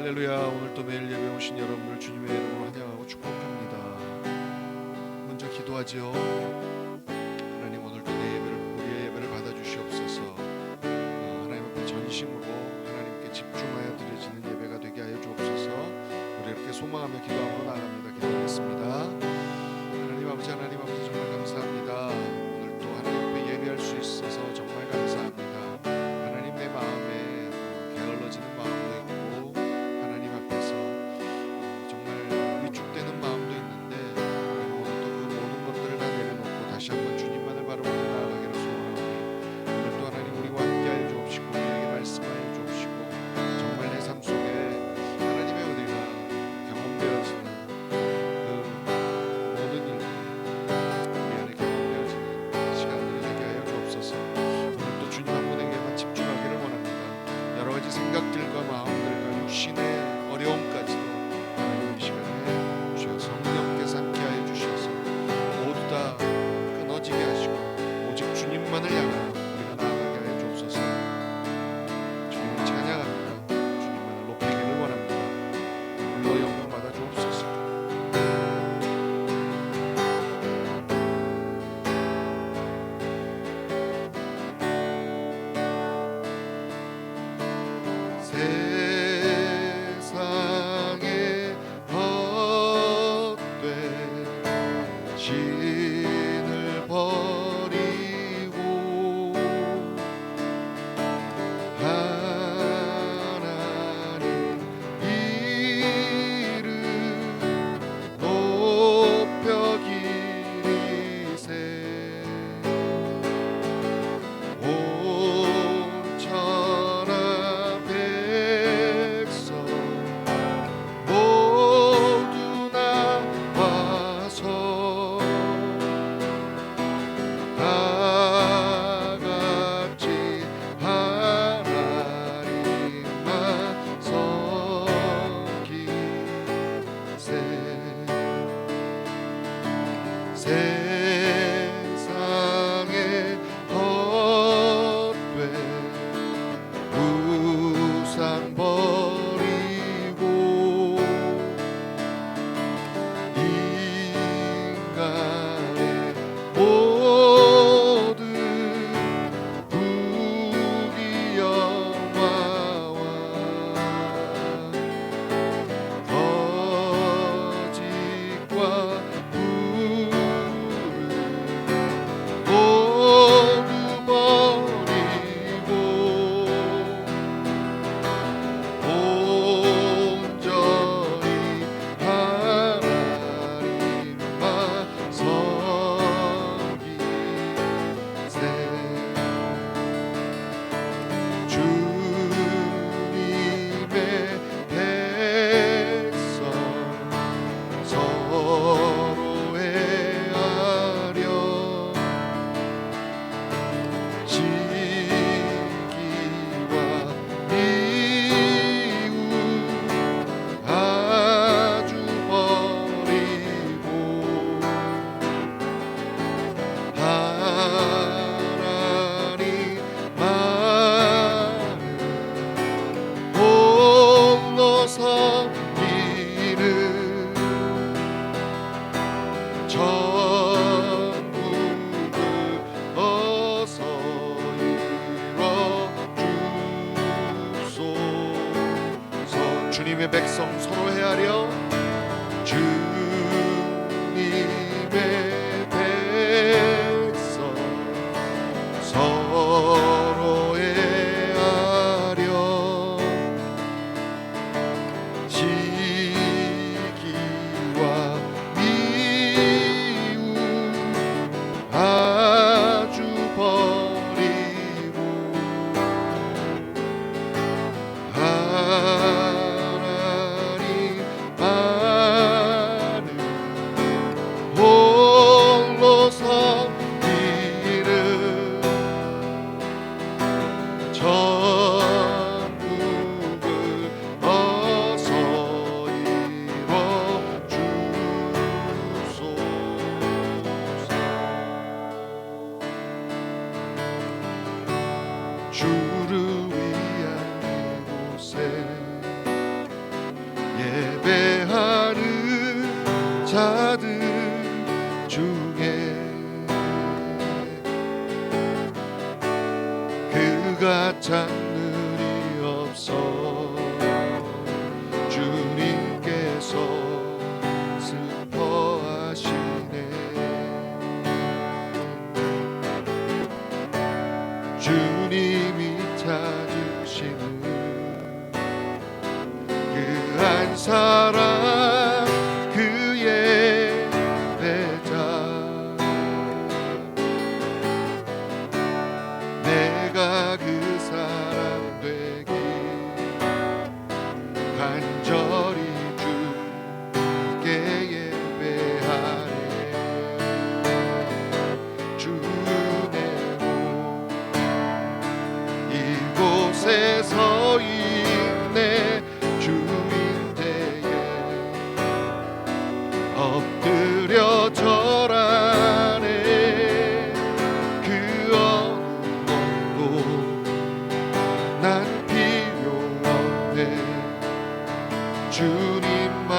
할렐루야. 오늘 또 매일 예배 오신 여러분을 주님의 이름으로 환영하고 축복합니다. 먼저 기도하지요. 하나님, 오늘도 우리의 예배를 받아주시옵소서. 하나님 앞에 전심으로 하나님께 집중하여 드려지는 예배가 되게 하여 주옵소서. 우리 이렇게 소망하며 기도하며 나아갑니다. 기도하겠습니다. 하나님 아버지 정말 감사합니다. 오늘 또 하나님 앞에 예배할 수 있어서 정말 감사합니다. 하나님, 내 마음에 게을러지는 마음도 있고 하나님 앞에서 정말 위축되는 마음도 있는데, 오늘도 그 모든 것들을 다 내려놓고 다시 한번 주님만을 바라보며 나아가기를 소원하오니, 오늘도 하나님 우리와 함께하여 주옵시고 우리에게 말씀하여 주옵시고, 정말 내 삶 속에 하나님의 은혜가 경험되어지는 그 모든 일들이 우리 안에 경험되어지는 시간들이 되게 하여 주옵소서. 오늘도 주님 한 분에게만 집중하기를 원합니다. 여러 가지 생각들과 마음들과 육신의 어려움까지도 하나님 이 시간에 주여 성령께서 함께하여 주셔서 모두 다 끊어지게 하시고 오직 주님만을 향하여 우리가 나아가게 하여 주옵소서. 주님을 찬양합니다. 주님만을 높이기를 원합니다. 불러 영광 받아 주옵소서. 세상의 헛된 신을 버리고 하나님 이름 높여 기리세. 온 천하 백성 모두 나와서 다같이 하나님만 섬기세. 세상의 헛된 우상 버리고 인간의 모든 부귀 영화와 거짓과 불을 모두 버리고 온전히 하나님만 섬기세. 주님의 백성 서로 해하려 시기와 미움 아주 버리고 하나님만을 홀로 섬기는 천국을 어서 이뤄주소서. 주님의 백성 서로 헤아려 주님의 백성 서로 헤아려 시기와 미움 아주 버리고 하나님만을 홀로 섬기는 천국을 어서 이뤄주소서. 주를 위한 이곳에 자들 중에 그가 찾는 일이 없어 주님께서 슬퍼하시네. 주님이 찾으시는 그 한 사람 그의 배자 내가 그 사람 되기 간절히 주께 예배하네. 주의 몸 이곳에 서 있네. 엎드려 절하네. 그 어느 것도 난 필요 없네. 주님만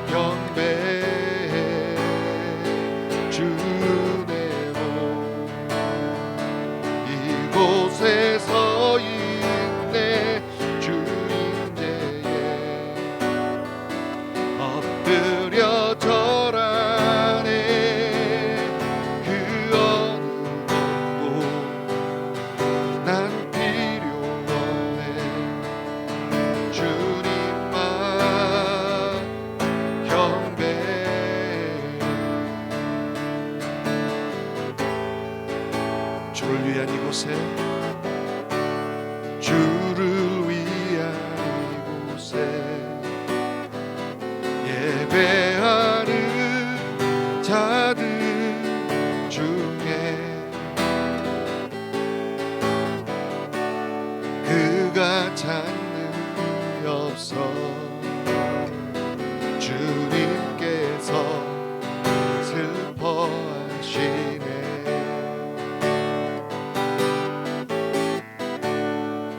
경배해. 주의 몸 이곳에 서 있네. 엎드려 절하네. 그 어느 것도 난 필요 없네. 주님만 경배해. 주를 위한 이곳에 주를 위한 이곳에 예배하는 자들 중에 그가 찾는 이 없어 주님께서 슬퍼하시네.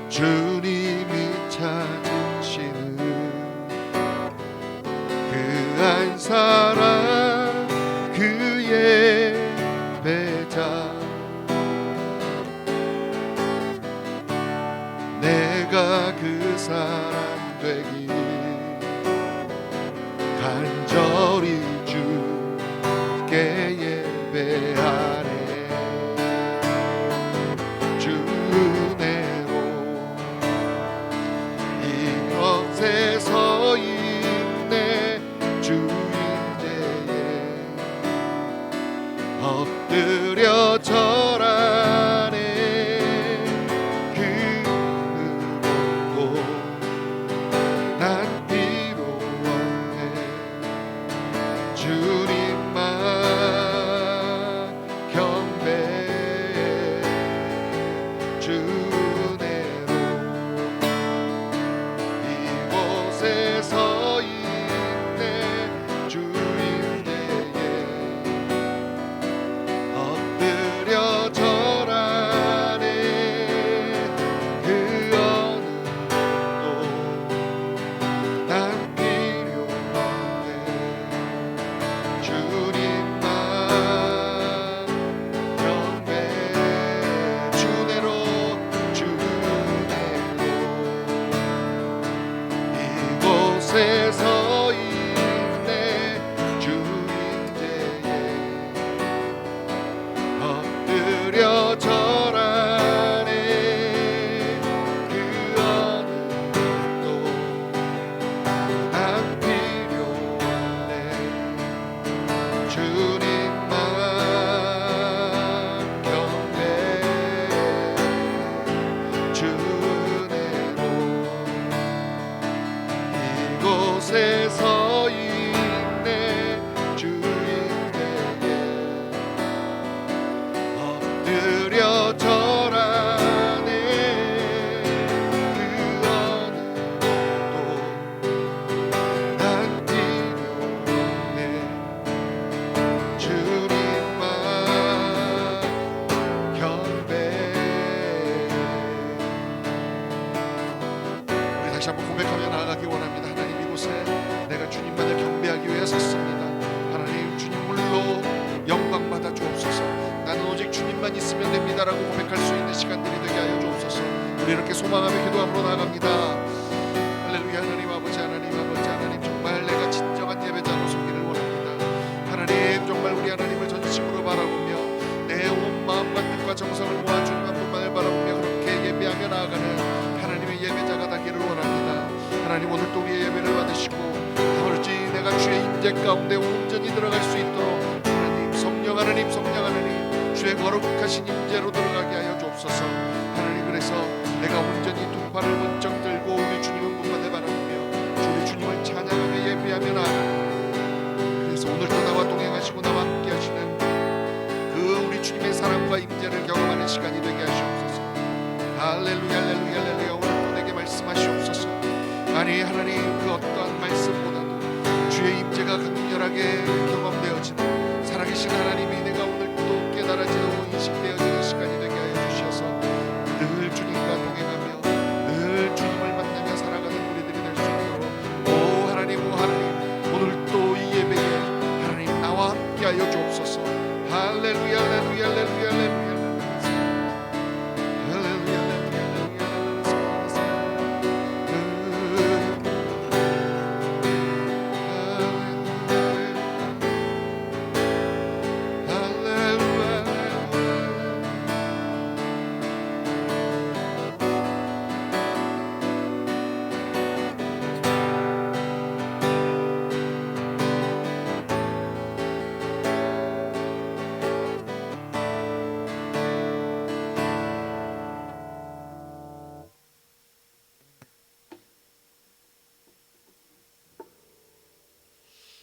주님이 찾으시는 한 사람 그의 배자 내가 그 사람 되기 간절히 주께 예배하네. 주내로 이곳에 서 있네. 주인대에 엎드려 절하네. 그 누구도 난 필요 없네. 주님만 경배해. 주내로 이곳에 서 있네. 주인대에 엎드려 절하네. 그 어느 것도 난 필요 없네. 주님만 경배해. 주내로 이곳에 서 있네. 주인대에 엎드려 절하네. 그 어느 것도 난 필요 없네. 주님만 경배해. 주내로 이곳에 서 있네. 주인대에 엎드려 절하네. 그 어느 것도 난 필요 없네. 주님만 경배해. 우리 다시 한번 고백하며 나아가기 원합니다. 하나님 이곳에 내가 주님만을 경배하는 있으면 됩니다라고 고백할 수 있는 시간들이 되게 하여 주옵소서. 우리 이렇게 소망하며 기도함으로 나아갑니다. 할렐루야. 하나님 아버지, 하나님 아버지, 하나님 정말 내가 진정한 예배자로 서기를 원합니다. 하나님 정말 우리 하나님을 전심으로 바라보며 내 온 마음과 뜻과 정성을 모아 주님 한 분만을 바라보며 그렇게 예배하며 나아가는 하나님의 예배자가 되기를 원합니다. 하나님 오늘도 우리의 예배를 받으시고 아버지 내가 주의 임재 가운데 온전히 들어갈 수 있도록 하나님 성령 하나님 주의 거룩하신 임재로 들어가게 하여 주옵소서. 하나님 그래서 내가 온전히 두 팔을 번쩍 들고 우리 주님 한 분만을 바라보며 우리 주님을 찬양하며 예배하며 나아가는 그래서 오늘도 나와 동행하시고 나와 함께 하시는 그 우리 주님의 사랑과 임재를 경험하는 시간이 되게 하시옵소서. 할렐루야 할렐루야 할렐루야. 오늘도 내게 말씀하시옵소서. 아니 하나님 그 어떠한 말씀보다도 주의 임재가 강렬하게 경험되어지는 살아계신 하나님이 내가 오늘 또 깨달아지고 인식되어지는 시간이 되게 하여 주셔서 늘 주님과 동행하며 늘 주님을 만나며 살아가는 우리들이 될 수 있도록 오 하나님 오늘 또 이 예배에 하나님 나와 함께 하여 주옵소서. 할렐루야 할렐루야 할렐루야 할렐루야.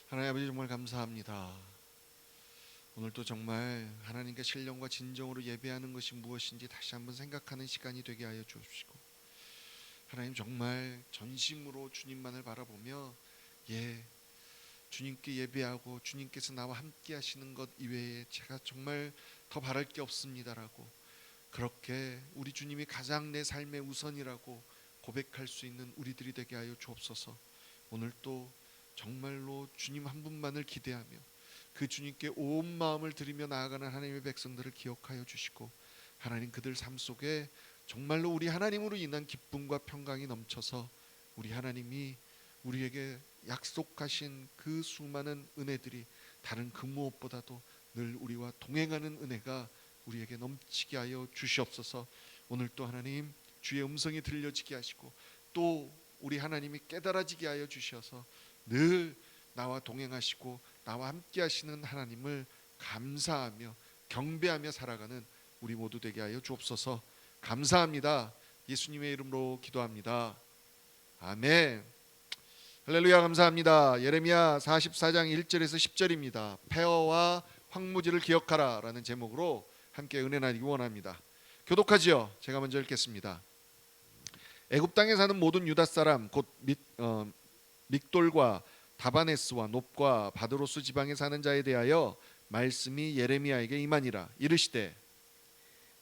하나님 아버지 정말 감사합니다. 오늘도 정말 하나님께 신령과 진정으로 예배하는 것이 무엇인지 다시 한번 생각하는 시간이 되게 하여 주옵시고 하나님 정말 전심으로 주님만을 바라보며 주님께 예배하고 주님께서 나와 함께 하시는 것 이외에 제가 정말 더 바랄 게 없습니다라고 그렇게 우리 주님이 가장 내 삶의 우선이라고 고백할 수 있는 우리들이 되게 하여 주옵소서. 오늘 또 정말로 주님 한 분만을 기대하며 그 주님께 온 마음을 드리며 나아가는 하나님의 백성들을 기억하여 주시고 하나님 그들 삶 속에 정말로 우리 하나님으로 인한 기쁨과 평강이 넘쳐서 우리 하나님이 우리에게 약속하신 그 수많은 은혜들이 다른 그 무엇보다도 늘 우리와 동행하는 은혜가 우리에게 넘치게 하여 주시옵소서. 오늘 또 하나님 주의 음성이 들려지게 하시고 또 우리 하나님이 깨달아지게 하여 주셔서 늘 나와 동행하시고 나와 함께 하시는 하나님을 감사하며 경배하며 살아가는 우리 모두 되게 하여 주옵소서. 감사합니다. 예수님의 이름으로 기도합니다. 아멘. 할렐루야. 감사합니다. 예레미야 44장 1절에서 10절입니다. 폐허와 황무지를 기억하라 라는 제목으로 함께 은혜 나누기 원합니다. 교독하지요. 제가 먼저 읽겠습니다. 애굽 땅에 사는 모든 유다 사람 곧 믹돌과 다바네스와 놉과 바드로스 지방에 사는 자에 대하여 말씀이 예레미야에게 임하니라. 이르시되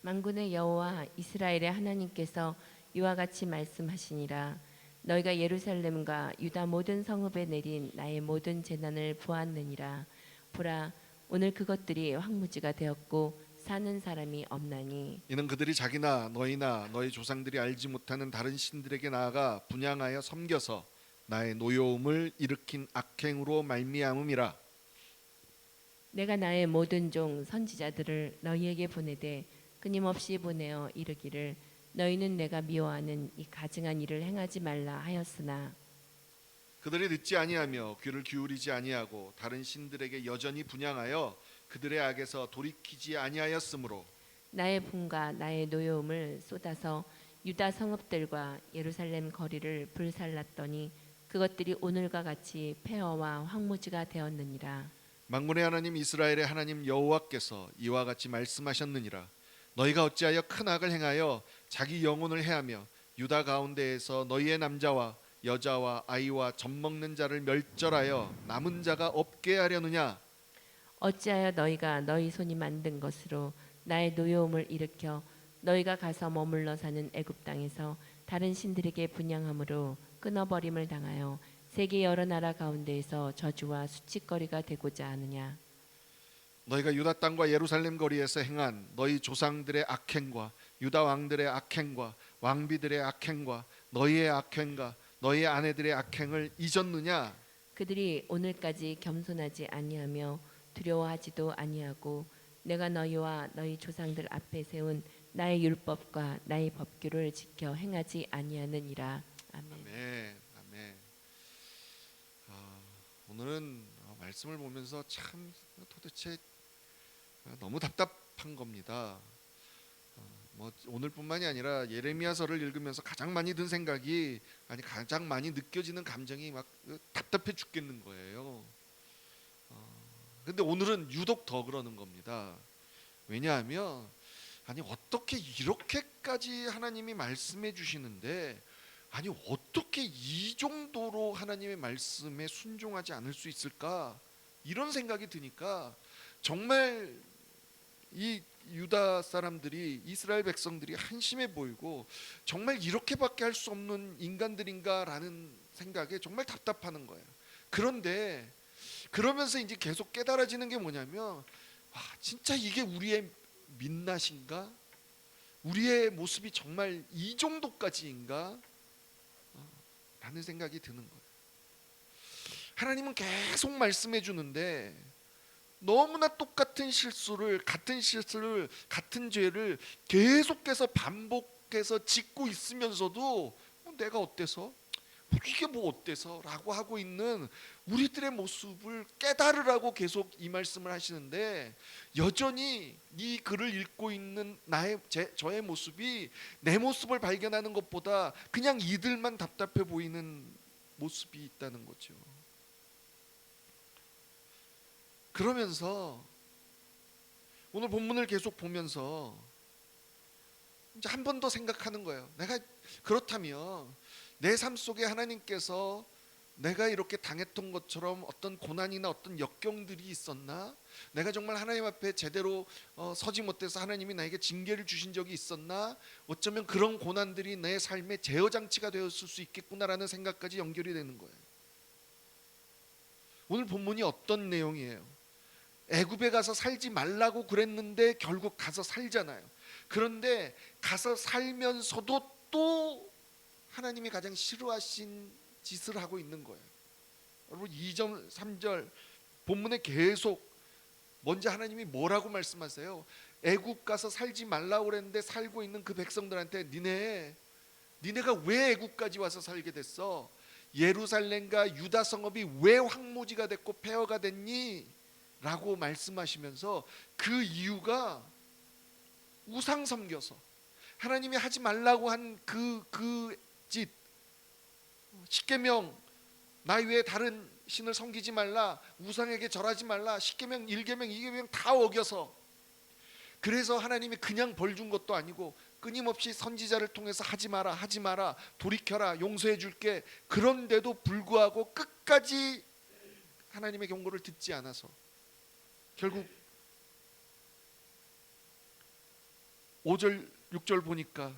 만군의 여호와 이스라엘의 하나님께서 이와 같이 말씀하시니라. 너희가 예루살렘과 유다 모든 성읍에 내린 나의 모든 재난을 보았느니라. 보라, 오늘 그것들이 황무지가 되었고 사는 사람이 없나니 이는 그들이 자기나 너희나 너희 조상들이 알지 못하는 다른 신들에게 나아가 분향하여 섬겨서 나의 노여움을 일으킨 악행으로 말미암음이라. 내가 나의 모든 종 선지자들을 너희에게 보내되 끊임없이 보내어 이르기를 너희는 내가 미워하는 이 가증한 일을 행하지 말라 하였으나 그들이 듣지 아니하며 귀를 기울이지 아니하고 다른 신들에게 여전히 분향하여 그들의 악에서 돌이키지 아니하였으므로 나의 분과 나의 노여움을 쏟아서 유다 성읍들과 예루살렘 거리를 불살랐더니 그것들이 오늘과 같이 폐허와 황무지가 되었느니라. 만군의 하나님 이스라엘의 하나님 여호와께서 이와 같이 말씀하셨느니라. 너희가 어찌하여 큰 악을 행하여 자기 영혼을 해하며 유다 가운데에서 너희의 남자와 여자와 아이와 젖먹는 자를 멸절하여 남은 자가 없게 하려느냐. 어찌하여 너희가 너희 손이 만든 것으로 나의 노여움을 일으켜 너희가 가서 머물러 사는 애굽 땅에서 다른 신들에게 분향함으로 끊어버림을 당하여 세계 여러 나라 가운데에서 저주와 수치거리가 되고자 하느냐. 너희가 유다 땅과 예루살렘 거리에서 행한 너희 조상들의 악행과 유다 왕들의 악행과 왕비들의 악행과 너희의 악행과 너희 아내들의 악행을 잊었느냐? 그들이 오늘까지 겸손하지 아니하며 두려워하지도 아니하고 내가 너희와 너희 조상들 앞에 세운 나의 율법과 나의 법규를 지켜 행하지 아니하느니라. 아멘. 아멘. 아멘. 오늘은 말씀을 보면서 참 도대체 너무 답답한 겁니다. 뭐 오늘뿐만이 아니라 예레미야서를 읽으면서 가장 많이 든 생각이 가장 많이 느껴지는 감정이 막 답답해 죽겠는 거예요. 근데 오늘은 유독 더 그러는 겁니다. 왜냐하면 어떻게 이렇게까지 하나님이 말씀해 주시는데 어떻게 이 정도로 하나님의 말씀에 순종하지 않을 수 있을까? 이런 생각이 드니까 정말 이 유다 사람들이 이스라엘 백성들이 한심해 보이고 정말 이렇게밖에 할 수 없는 인간들인가라는 생각에 정말 답답하는 거예요. 그런데 그러면서 이제 계속 깨달아지는 게 뭐냐면 진짜 이게 우리의 민낯인가? 우리의 모습이 정말 이 정도까지인가? 라는 생각이 드는 거예요. 하나님은 계속 말씀해 주는데 너무나 똑같은 실수를 같은 죄를 계속해서 반복해서 짓고 있으면서도 내가 어때서? 이게 뭐 어때서? 라고 하고 있는 우리들의 모습을 깨달으라고 계속 이 말씀을 하시는데 여전히 이 글을 읽고 있는 저의 모습이 내 모습을 발견하는 것보다 그냥 이들만 답답해 보이는 모습이 있다는 거죠. 그러면서 오늘 본문을 계속 보면서 이제 한 번 더 생각하는 거예요. 내가 그렇다면 내 삶 속에 하나님께서 내가 이렇게 당했던 것처럼 어떤 고난이나 어떤 역경들이 있었나? 내가 정말 하나님 앞에 제대로 서지 못해서 하나님이 나에게 징계를 주신 적이 있었나? 어쩌면 그런 고난들이 내 삶의 제어장치가 되었을 수 있겠구나라는 생각까지 연결이 되는 거예요. 오늘 본문이 어떤 내용이에요? 애굽에 가서 살지 말라고 그랬는데 결국 가서 살잖아요. 그런데 가서 살면서도 또 하나님이 가장 싫어하신 짓을 하고 있는 거예요. 여러분 2절 3절 본문에 계속 먼저 하나님이 뭐라고 말씀하세요? 애굽 가서 살지 말라고 그랬는데 살고 있는 그 백성들한테 니네가 왜 애굽까지 와서 살게 됐어? 예루살렘과 유다 성읍이 왜 황무지가 됐고 폐허가 됐니? 라고 말씀하시면서 그 이유가 우상 섬겨서 하나님이 하지 말라고 한 그 짓 십계명 나 외에 다른 신을 섬기지 말라 우상에게 절하지 말라 십계명 1계명 2계명 다 어겨서 그래서 하나님이 그냥 벌 준 것도 아니고 끊임없이 선지자를 통해서 하지 마라 돌이켜라 용서해 줄게 그런데도 불구하고 끝까지 하나님의 경고를 듣지 않아서 결국 5절 6절 보니까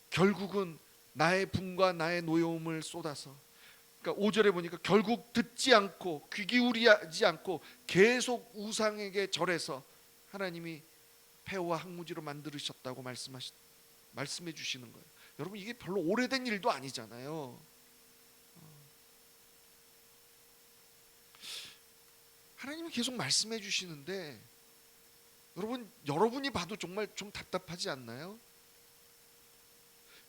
결국은 나의 분과 나의 노여움을 쏟아서 그러니까 5절에 보니까 결국 듣지 않고 귀 기울이지 않고 계속 우상에게 절해서 하나님이 폐허와 항무지로 만들으셨다고 말씀해 주시는 거예요. 여러분 이게 별로 오래된 일도 아니잖아요. 하나님이 계속 말씀해 주시는데 여러분이 봐도 정말 좀 답답하지 않나요?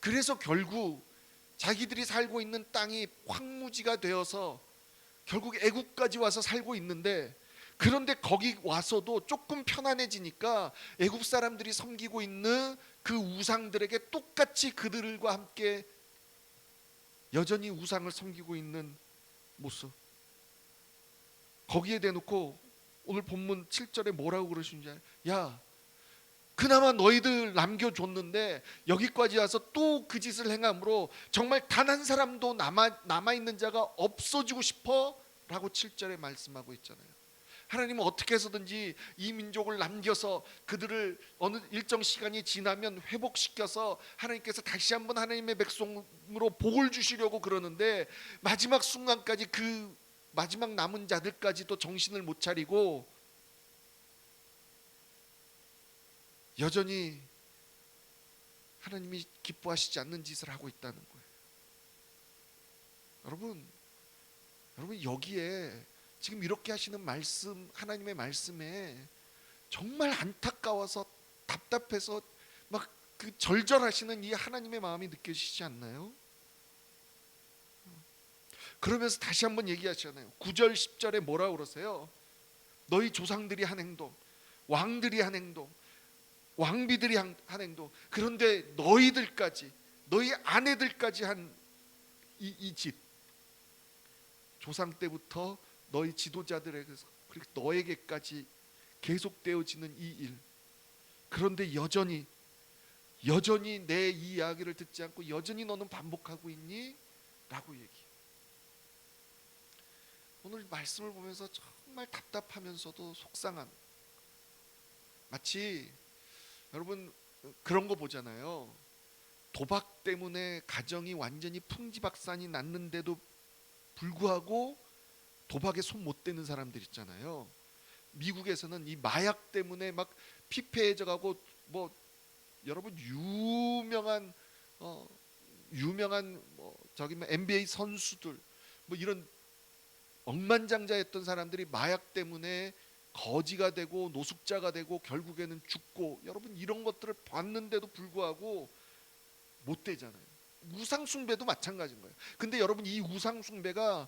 그래서 결국 자기들이 살고 있는 땅이 황무지가 되어서 결국 애굽까지 와서 살고 있는데 그런데 거기 와서도 조금 편안해지니까 애굽 사람들이 섬기고 있는 그 우상들에게 똑같이 그들과 함께 여전히 우상을 섬기고 있는 모습 거기에 대놓고 오늘 본문 7절에 뭐라고 그러시는지 알아요? 야 그나마 너희들 남겨줬는데 여기까지 와서 또 그 짓을 행함으로 정말 단 한 사람도 남아있는 자가 없어지고 싶어? 라고 7절에 말씀하고 있잖아요. 하나님은 어떻게 해서든지 이 민족을 남겨서 그들을 어느 일정 시간이 지나면 회복시켜서 하나님께서 다시 한번 하나님의 백성으로 복을 주시려고 그러는데 마지막 순간까지 그 마지막 남은 자들까지도 정신을 못 차리고 여전히 하나님이 기뻐하시지 않는 짓을 하고 있다는 거예요. 여러분 여기에 지금 이렇게 하시는 말씀, 하나님의 말씀에 정말 안타까워서 답답해서 막 그 절절하시는 이 하나님의 마음이 느껴지시지 않나요? 그러면서 다시 한번 얘기하시잖아요. 9절 10절에 뭐라고 그러세요? 너희 조상들이 한 행동, 왕들이 한 행동, 왕비들이 한 행동, 그런데 너희들까지, 너희 아내들까지 한 이 짓, 조상 때부터 너희 지도자들에게서 그리고 너에게까지 계속되어지는 이 일, 그런데 여전히 내 이 이야기를 듣지 않고 여전히 너는 반복하고 있니? 라고 얘기해요. 오늘 말씀을 보면서 정말 답답하면서도 속상한, 마치 여러분 그런 거 보잖아요. 도박 때문에 가정이 완전히 풍지박산이 났는데도 불구하고 도박에 손 못 대는 사람들 있잖아요. 미국에서는 이 마약 때문에 막 피폐해져 가고, 뭐 여러분 유명한 뭐 저기 뭐 NBA 선수들, 뭐 이런 억만장자였던 사람들이 마약 때문에 거지가 되고 노숙자가 되고 결국에는 죽고, 여러분 이런 것들을 봤는데도 불구하고 못 되잖아요. 우상 숭배도 마찬가지인 거예요. 근데 여러분 이 우상 숭배가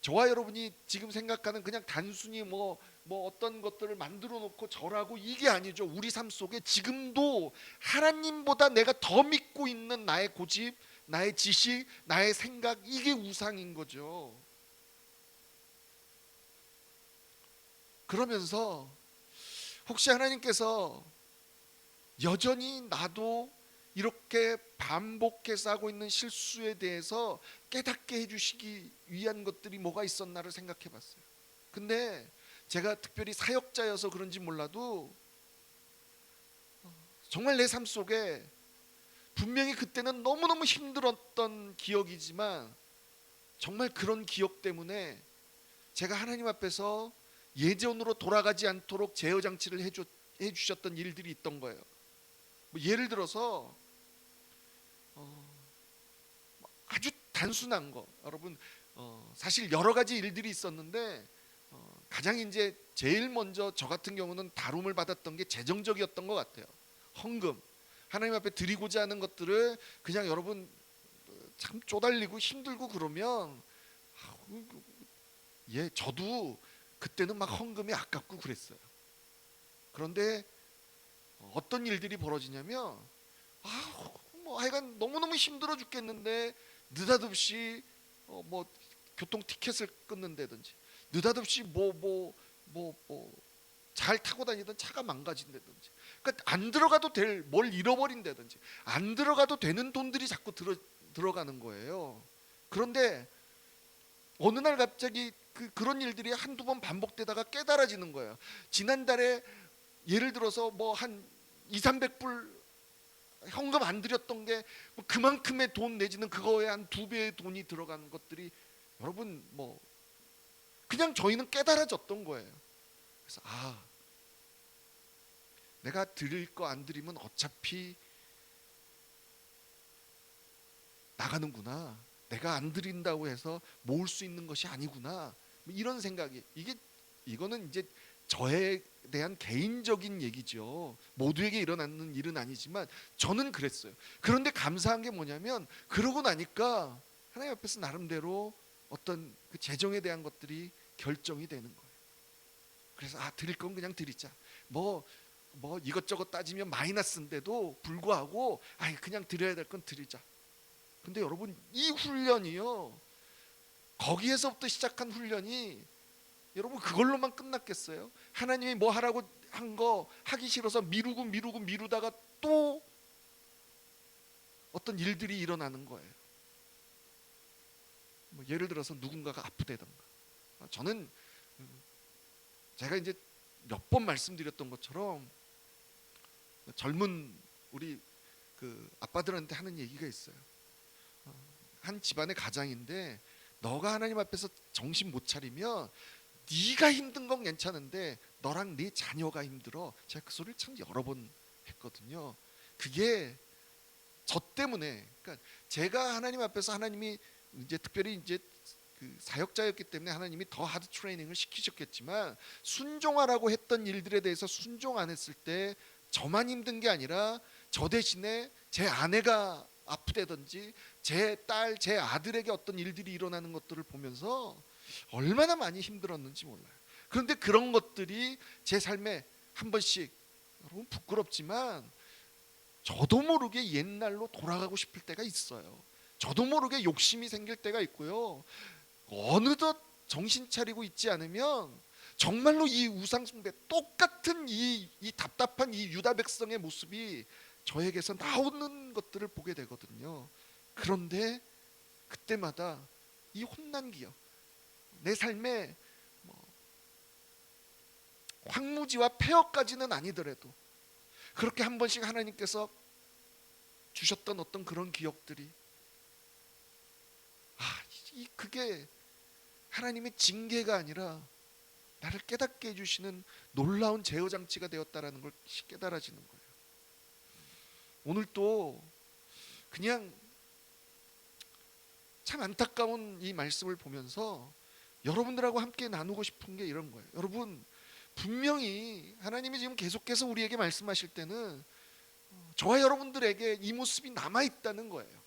저와 여러분이 지금 생각하는 그냥 단순히 뭐 어떤 것들을 만들어 놓고 절하고 이게 아니죠. 우리 삶 속에 지금도 하나님보다 내가 더 믿고 있는 나의 고집, 나의 지식, 나의 생각, 이게 우상인 거죠. 그러면서 혹시 하나님께서 여전히 나도 이렇게 반복해서 하고 있는 실수에 대해서 깨닫게 해주시기 위한 것들이 뭐가 있었나를 생각해 봤어요. 근데 제가 특별히 사역자여서 그런지 몰라도 정말 내 삶 속에 분명히 그때는 너무너무 힘들었던 기억이지만 정말 그런 기억 때문에 제가 하나님 앞에서 예전으로 돌아가지 않도록 제어 장치를 해주셨던 일들이 있던 거예요. 뭐 예를 들어서 아주 단순한 거, 여러분 사실 여러 가지 일들이 있었는데 가장 이제 제일 먼저 저 같은 경우는 다룸을 받았던 게 재정적이었던 것 같아요. 헌금, 하나님 앞에 드리고자 하는 것들을 그냥 여러분 참 쪼달리고 힘들고 그러면 저도 그때는 막 헌금이 아깝고 그랬어요. 그런데 어떤 일들이 벌어지냐면 뭐 하여간 너무너무 힘들어 죽겠는데 느닷없이 뭐 교통 티켓을 끊는다든지, 느닷없이 잘 타고 다니던 차가 망가진다든지, 그러니까 안 들어가도 될 뭘 잃어버린다든지, 안 들어가도 되는 돈들이 자꾸 들어가는 거예요. 그런데 어느 날 갑자기 그런 일들이 한두 번 반복되다가 깨달아지는 거예요. 지난달에 예를 들어서 뭐 한 200~300불 현금 안 드렸던 게 뭐 그만큼의 돈 내지는 그거에 한 2배의 돈이 들어간 것들이 여러분 뭐 그냥 저희는 깨달아졌던 거예요. 그래서 내가 드릴 거 안 드리면 어차피 나가는구나, 내가 안 드린다고 해서 모을 수 있는 것이 아니구나, 뭐 이런 생각이, 이거는 이제 저에 대한 개인적인 얘기죠. 모두에게 일어나는 일은 아니지만 저는 그랬어요. 그런데 감사한 게 뭐냐면 그러고 나니까 하나님 앞에서 나름대로 어떤 그 재정에 대한 것들이 결정이 되는 거예요. 그래서 드릴 건 그냥 드리자. 뭐 이것저것 따지면 마이너스인데도 불구하고 그냥 드려야 될 건 드리자. 근데 여러분 이 훈련이요, 거기에서부터 시작한 훈련이 여러분 그걸로만 끝났겠어요? 하나님이 뭐 하라고 한 거 하기 싫어서 미루다가 또 어떤 일들이 일어나는 거예요. 뭐 예를 들어서 누군가가 아프다던가, 저는 제가 이제 몇 번 말씀드렸던 것처럼 젊은 우리 그 아빠들한테 하는 얘기가 있어요. 한 집안의 가장인데 너가 하나님 앞에서 정신 못 차리면 네가 힘든 건 괜찮은데 너랑 네 자녀가 힘들어. 제가 그 소리를 참 여러 번 했거든요. 그게 저 때문에, 그러니까 제가 하나님 앞에서 하나님이 이제 특별히 이제 그 사역자였기 때문에 하나님이 더 하드 트레이닝을 시키셨겠지만 순종하라고 했던 일들에 대해서 순종 안 했을 때 저만 힘든 게 아니라 저 대신에 제 아내가 아프다든지 제 딸, 제 아들에게 어떤 일들이 일어나는 것들을 보면서 얼마나 많이 힘들었는지 몰라요. 그런데 그런 것들이 제 삶에 한 번씩, 여러분 부끄럽지만 저도 모르게 옛날로 돌아가고 싶을 때가 있어요. 저도 모르게 욕심이 생길 때가 있고요. 어느덧 정신 차리고 있지 않으면 정말로 이 우상숭배, 똑같은 이 답답한 이 유다 백성의 모습이 저에게서 나오는 것들을 보게 되거든요. 그런데 그때마다 이 혼난기요, 내 삶에 황무지와 폐허까지는 아니더라도 그렇게 한 번씩 하나님께서 주셨던 어떤 그런 기억들이, 그게 하나님의 징계가 아니라 나를 깨닫게 해주시는 놀라운 제어장치가 되었다라는 걸 깨달아지는 거예요. 오늘 또 그냥 참 안타까운 이 말씀을 보면서 여러분들하고 함께 나누고 싶은 게 이런 거예요. 여러분, 분명히 하나님이 지금 계속해서 우리에게 말씀하실 때는 저와 여러분들에게 이 모습이 남아있다는 거예요.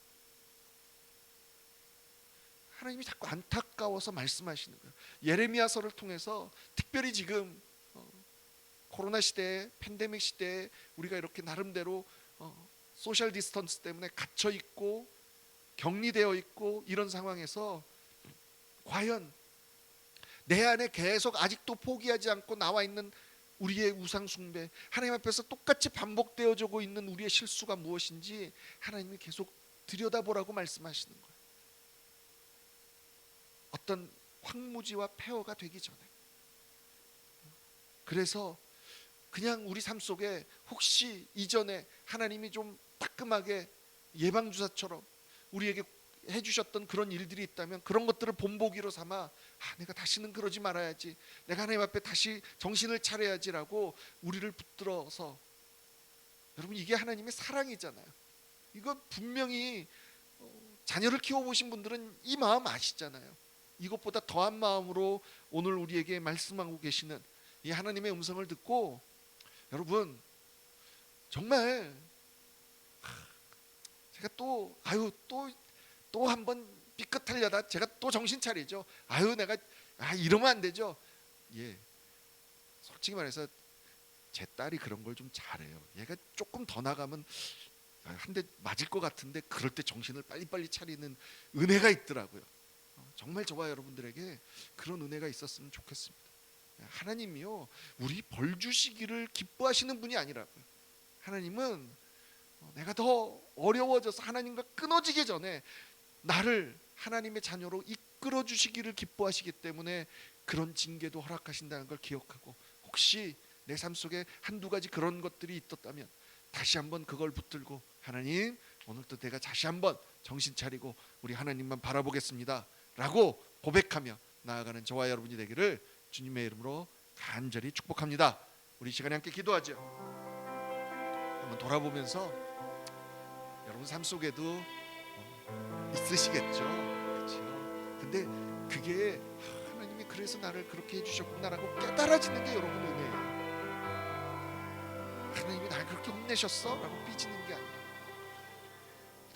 하나님이 자꾸 안타까워서 말씀하시는 거예요. 예레미야서를 통해서 특별히 지금 코로나 시대에, 팬데믹 시대에 우리가 이렇게 나름대로 소셜 디스턴스 때문에 갇혀 있고 격리되어 있고 이런 상황에서 과연 내 안에 계속 아직도 포기하지 않고 나와 있는 우리의 우상 숭배, 하나님 앞에서 똑같이 반복되어지고 있는 우리의 실수가 무엇인지 하나님이 계속 들여다보라고 말씀하시는 거예요. 어떤 황무지와 폐허가 되기 전에. 그래서 그냥 우리 삶 속에 혹시 이전에 하나님이 좀 따끔하게 예방주사처럼 우리에게 해주셨던 그런 일들이 있다면 그런 것들을 본보기로 삼아 내가 다시는 그러지 말아야지, 내가 하나님 앞에 다시 정신을 차려야지라고 우리를 붙들어서, 여러분 이게 하나님의 사랑이잖아요. 이거 분명히 자녀를 키워보신 분들은 이 마음 아시잖아요. 이것보다 더한 마음으로 오늘 우리에게 말씀하고 계시는 이 하나님의 음성을 듣고, 여러분 정말 제가 또 한번 삐끗하려다 제가 또 정신 차리죠. 내가 이러면 안 되죠. 솔직히 말해서 제 딸이 그런 걸 좀 잘해요. 얘가 조금 더 나가면 한 대 맞을 것 같은데 그럴 때 정신을 빨리빨리 차리는 은혜가 있더라고요. 정말 저와 여러분들에게 그런 은혜가 있었으면 좋겠습니다. 하나님이요, 우리 벌 주시기를 기뻐하시는 분이 아니라고요. 하나님은 내가 더 어려워져서 하나님과 끊어지기 전에 나를 하나님의 자녀로 이끌어 주시기를 기뻐하시기 때문에 그런 징계도 허락하신다는 걸 기억하고, 혹시 내 삶 속에 한두 가지 그런 것들이 있었다면 다시 한번 그걸 붙들고, 하나님 오늘도 내가 다시 한번 정신 차리고 우리 하나님만 바라보겠습니다 라고 고백하며 나아가는 저와 여러분이 되기를 주님의 이름으로 간절히 축복합니다. 우리 시간에 함께 기도하죠. 한번 돌아보면서 여러분 삶 속에도 있으시겠죠, 그렇죠? 근데 그게 하나님이 그래서 나를 그렇게 해주셨구나라고 깨달아지는 게 여러분 은혜예요. 하나님이 날 그렇게 혼내셨어? 라고 삐지는 게 아니라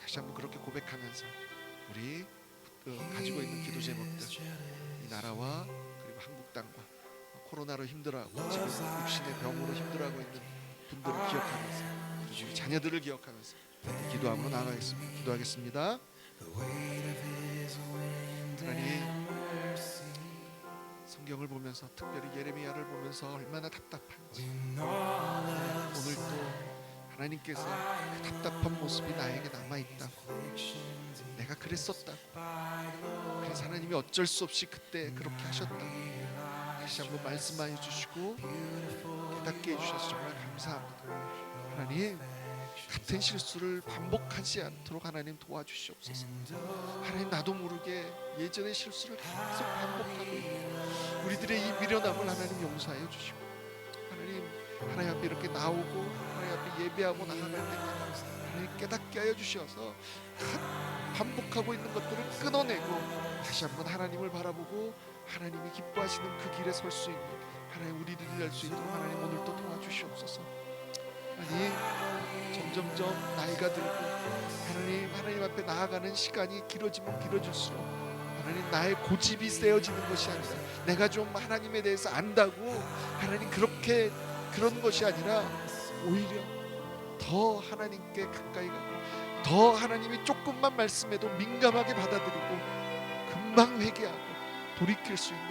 다시 한번 그렇게 고백하면서 우리 가지고 있는 기도 제목들, 이 나라와 그리고 한국 땅과 코로나로 힘들어하고 지금 육신의 병으로 힘들어하고 있는 분들을 기억하면서, 그리고 우리 자녀들을 기억하면서 기도함으로 나아가겠습니다. 기도하겠습니다. 하나님, 성경을 보면서 특별히 예레미야를 보면서 얼마나 답답한지, 오늘도 하나님께서 그 답답한 모습이 나에게 남아있다고, 내가 그랬었다고, 그래서 하나님이 어쩔 수 없이 그때 그렇게 하셨다고 다시 한번 말씀하여 주시고 깨닫게 해주셔서 정말 감사합니다. 하나님, 같은 실수를 반복하지 않도록 하나님 도와주시옵소서. 하나님, 나도 모르게 예전의 실수를 계속 반복하고 있는 우리들의 이 미련함을 하나님 용서하여 주시고, 하나님 하나님 앞에 이렇게 나오고 하나님 앞에 예배하고 나아갈 때마다 하나님 깨닫게 하여 주셔서 반복하고 있는 것들을 끊어내고 다시 한번 하나님을 바라보고 하나님이 기뻐하시는 그 길에 설 수 있는 하나님 우리들이 될 수 있도록 하나님 오늘도 도와주시옵소서. 하나님 점점점 나이가 들고 하나님 앞에 나아가는 시간이 길어지면 길어질수록 하나님 나의 고집이 세어지는 것이 아니라 내가 좀 하나님에 대해서 안다고 하나님 그렇게 그런 것이 아니라 오히려 더 하나님께 가까이 가고 더 하나님이 조금만 말씀해도 민감하게 받아들이고 금방 회개하고 돌이킬 수 있는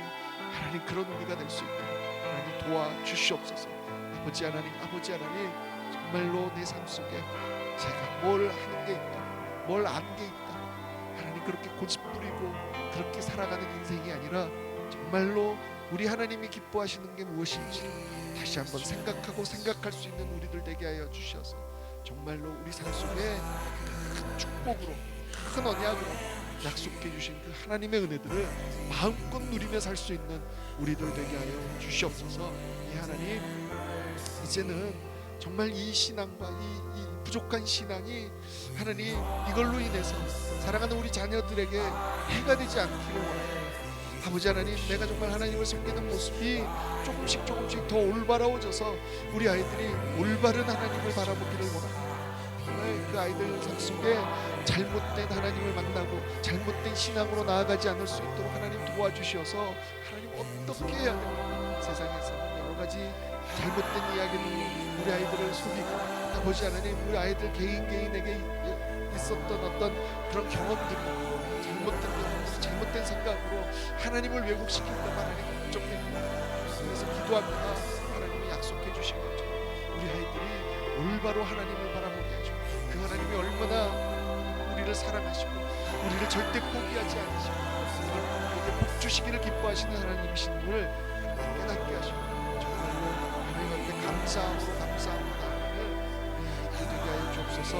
하나님 그런 우리가 될 수 있도록 하나님 도와주시옵소서. 아버지 하나님 정말로 내 삶 속에 제가 뭘 하는 게 있다 뭘 아는 게 있다 하나님 그렇게 고집 부리고 그렇게 살아가는 인생이 아니라 정말로 우리 하나님이 기뻐하시는 게 무엇인지 다시 한번 생각하고 생각할 수 있는 우리들 되게 하여 주셔서 정말로 우리 삶 속에 큰 축복으로 큰 언약으로 약속해 주신 그 하나님의 은혜들을 마음껏 누리며 살 수 있는 우리들 되게 하여 주시옵소서. 이 하나님 이제는 정말 이 신앙과 이 부족한 신앙이 하나님 이걸로 인해서 사랑하는 우리 자녀들에게 해가 되지 않기를 원합니다. 아버지 하나님 내가 정말 하나님을 섬기는 모습이 조금씩 더 올바라워져서 우리 아이들이 올바른 하나님을 바라보기를 원합니다. 정말 그 아이들 삶 속에 잘못된 하나님을 만나고 잘못된 신앙으로 나아가지 않을 수 있도록 하나님 도와주셔서 하나님 어떻게 해야 될까 세상에서 여러 가지 잘못된 이야기로 우리 아이들을 속이고 아버지 하나님 우리 아이들 개인에게 있었던 어떤 그런 경험들이 잘못된 생각으로 하나님을 왜곡시킬까 봐 하나님 걱정됩니다. 그래서 기도합니다. 하나님이 약속해 주신 것처럼 우리 아이들이 올바로 하나님을 바라보게 하시고 그 하나님이 얼마나 우리를 사랑하시고 우리를 절대 포기하지 않으시고 우리에게 복 주시기를 기뻐하시는 하나님이신 걸 깨닫게 하시고 정말로 하나님 앞에 감사함으로 나아가는 되게 하여 주옵소서.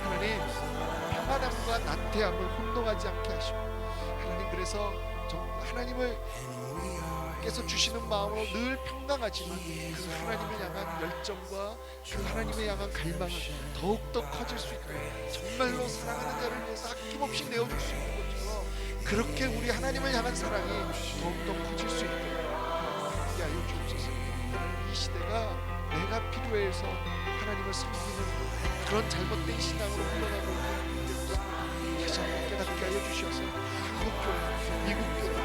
하나님 평안함과 나태함을 혼동하지 않게 하시고 하나님 그래서 하나님을 께서 주시는 마음으로 늘 평강하지만 그 하나님을 향한 열정과 그 하나님을 향한 갈망은 더욱더 커질 수 있도록 정말로 사랑하는 자를 위해서 아낌없이 내어줄 수 있는 것처럼 그렇게 우리 하나님을 향한 사랑이 더욱더 커질 수 있도록 하게 하여 주옵소서. 이 시대가 내가 필요해서 하나님을 섬기는 그런 잘못된 신앙으로 흘러가고 있는 이들을 다시 한번 깨닫게 하여 주셔서 한국교회, 미국교회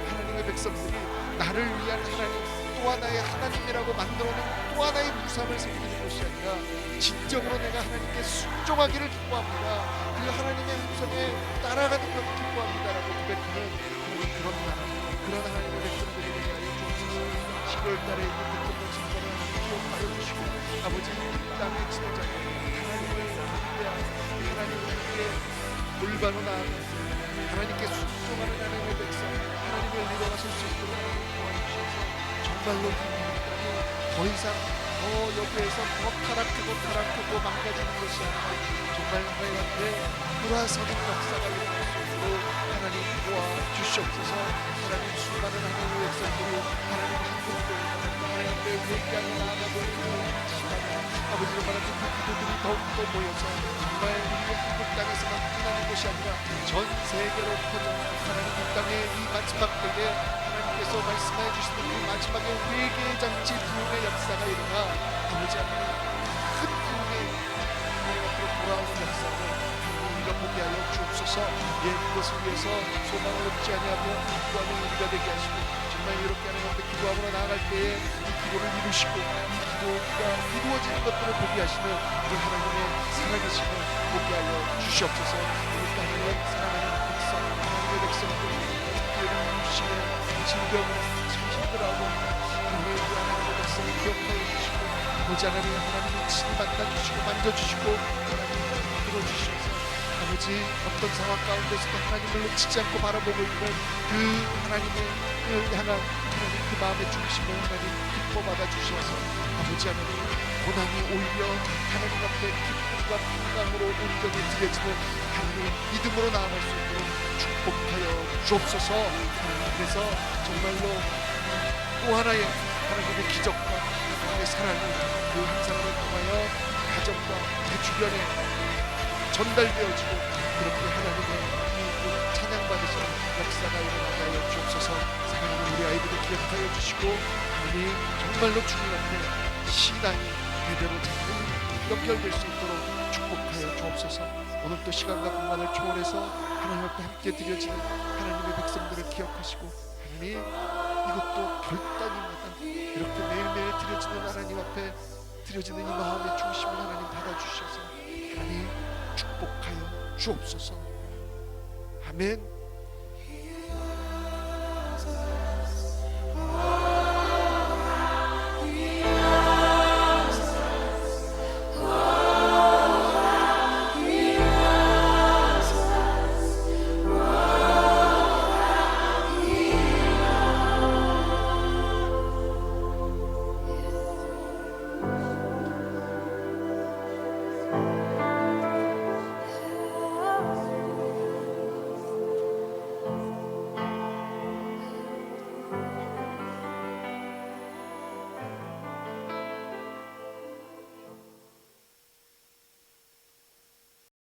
하나님의 백성들이 나를 위한 하나님 또 하나의 하나님이라고 만들어낸 또 하나의 무상을 섬기는 것이 아니라 진정으로 내가 하나님께 순종하기를 기뻐합니다. 그 하나님의 음성에 따라가는 것 기뻐합니다라고 고백하는 그런 나라 그런 하나님의 백성들이 되게 하여 주옵소서. 12월달에 있는 대통령 선거를 기억하여 주시고 아버지 이 땅의 지도자가 하나님을 위대한 하나님을 위해 올바로 나아가서 하나님께 순종하는 하나님의 백성 하나님을 믿어가실 수 있도록 도와주셔서 정말로 이 땅이 더 이상 여기에서 더 타락하고 망가지는 것이 아니라 정말 하나님 앞에 돌아서는 역사가 일어날 수 있도록 하나님 도와주시옵소서. 하나님 수많은 하나님의 백성들이 하나님 한국교회 하나님 앞에 회개하며 나아가고 있는 시간에 아버지로 말하는 그 기도들이 더욱더 모여서 정말 우리 한국 땅에서만 끝나는 것이 아니라 전 세계로 퍼져 하나님 이 땅의 이 마지막 때에 하나님께서 말씀해 주시는 그 마지막에 회개의 잔치 부흥의 역사가 일어나 아버지 하나님 큰 부흥의 앞으로 돌아오는 역사를 우리가 보게 하여 주옵소서. 그것을 위해서 소망을 얻지 아니하며 기도하는 우리가 되게 하시고 정말 이렇게 하는 건데 기도하러 나아갈 때에 이 기도를 이루시고 이 기도가 이루어지는 것들을 보게 하시는 그 하나님의 살아계심을 보게 하여 주시옵소서. 우리 땅에 사랑하는 백성 하나님의 백성들이 특별히 이루시는 질병을 참 힘들어하고 우리 하나님의 백성을 기억하여 주시고 아버지 하나님이 친히 만나주시고 만져주시고 하나님 들어주시옵소서. 아버지 어떤 상황 가운데서도 하나님을 놓치지 않고 바라보고 있는 그 하나님을 향한 하나님 그 마음의 중심을 하나님 기뻐 받아주셔서 아버지 하나님 고난이 오히려 하나님 앞에 기쁨과 평강으로 온전히 드려지는 하나님 믿음으로 나아갈 수 있도록 축복하여 주옵소서. 그래서 정말로 또 하나의 하나님의 기적과 하나님의 하나님의 사랑이 그 행사를 통하여 가정과 그 주변에 전달되어지고 그렇게 하나님의 이 찬양받으시는 역사가 일어나게 하여 주옵소서. 사랑하는 우리 아이들을 기억하여 주시고 하나님 정말로 주님 앞에 신앙이 제대로 잘 연결될 수 있도록 축복하여 주옵소서. 오늘 또 시간과 공간을 초월해서 하나님 앞에 함께 드려지는 하나님의 백성들을 기억하시고 하나님 이것도 결단입니다. 이렇게 매일매일 드려지는 하나님 앞에 드려지는 이 마음의 중심을 하나님 받아주셔서 하나님 축복하여 주옵소서. 아멘.